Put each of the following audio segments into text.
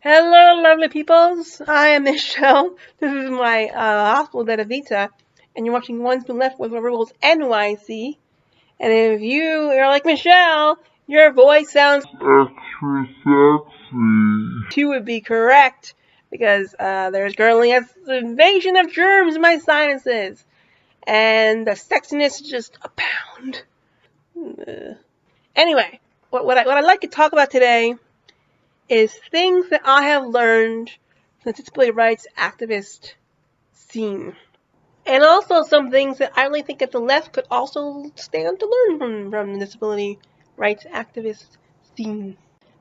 Hello, lovely peoples. I am Michelle. This is my hospital de Vita, and you're watching One's Been Left with Rules NYC. And if you are like Michelle, your voice sounds extra sexy. you would be correct, because there's currently an invasion of germs in my sinuses, and the sexiness just abound. Anyway, what I'd like to talk about today is things that I have learned from the disability rights activist scene. And also some things that I really think that the left could also stand to learn from the disability rights activist scene.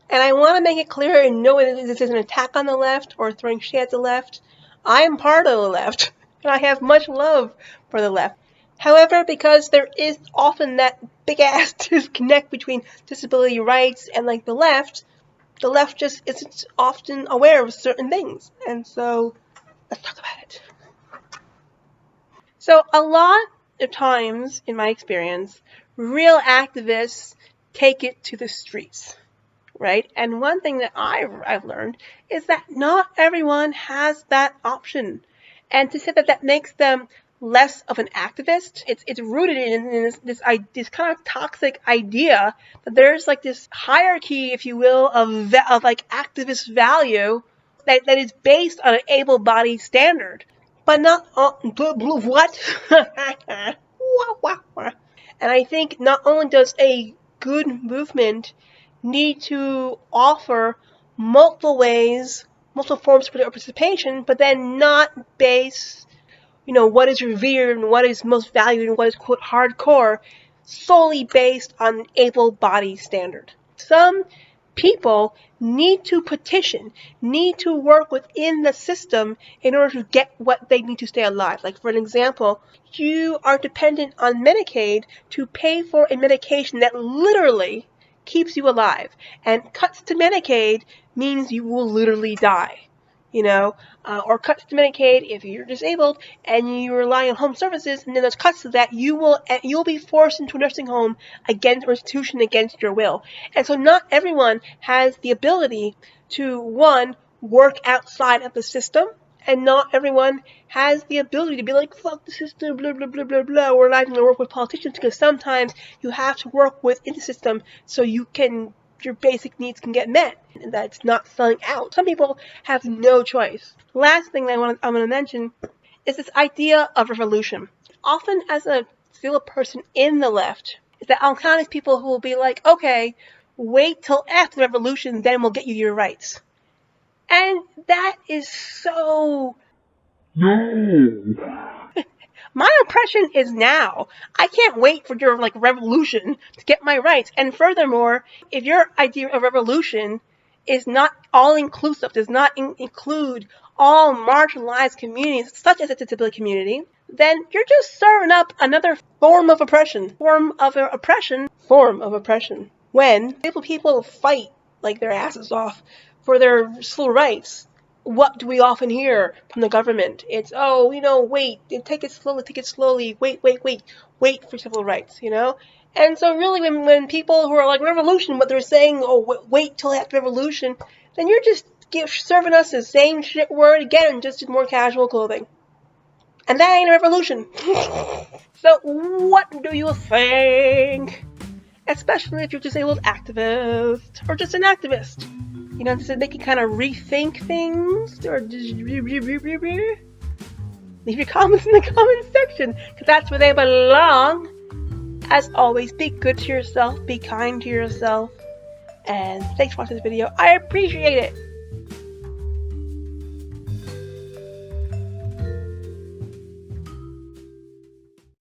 And I want to make it clear, and no, this is an attack on the left or throwing shade at the left. I am part of the left, and I have much love for the left. However, because there is often that big-ass disconnect between disability rights and the left just isn't often aware of certain things. And so, let's talk about it. So, a lot of times, in my experience, real activists take it to the streets, right? And one thing that I've learned is that not everyone has that option. And to say that makes them less of an activist, it's rooted in this kind of toxic idea that there's this hierarchy, if you will, of activist value that is based on an able-bodied standard, but not what. And I think not only does a good movement need to offer multiple ways, multiple forms of participation, but then not base what is revered and what is most valued and what is, quote, hardcore, solely based on an able-bodied standard. Some people need to petition, need to work within the system in order to get what they need to stay alive. Like, for an example, you are dependent on Medicaid to pay for a medication that literally keeps you alive. And cuts to Medicaid means you will literally die. Or cuts to Medicaid if you're disabled and you rely on home services, and then there's cuts to that, you'll be forced into a nursing home against or institution against your will. And so not everyone has the ability to, one, work outside of the system, and not everyone has the ability to be like, fuck the system, blah, blah, blah, blah, blah, or not even to work with politicians, because sometimes you have to work within the system so your basic needs can get met, and that's not selling out. Some people have no choice. Last thing that I'm going to mention is this idea of revolution. Often, as a single person in the left, is that I'll encounter people who will be like, okay, wait till after the revolution, then we'll get you your rights. And that is so... No! My impression is now. I can't wait for your revolution to get my rights. And furthermore, if your idea of revolution is not all-inclusive, does not include all marginalized communities, such as the disability community, then you're just serving up another form of oppression. When people fight their asses off for their civil rights, what do we often hear from the government? It's, wait, take it slowly, wait for civil rights, And so really when people who are like revolution, but they're saying, wait till after revolution, then you're just serving us the same shit word again, just in more casual clothing. And that ain't a revolution. So what do you think? Especially if you're a disabled activist, or just an activist. Does it make you kind of rethink things? Or just leave your comments in the comment section, because that's where they belong. As always, be good to yourself, be kind to yourself, and thanks for watching this video. I appreciate it.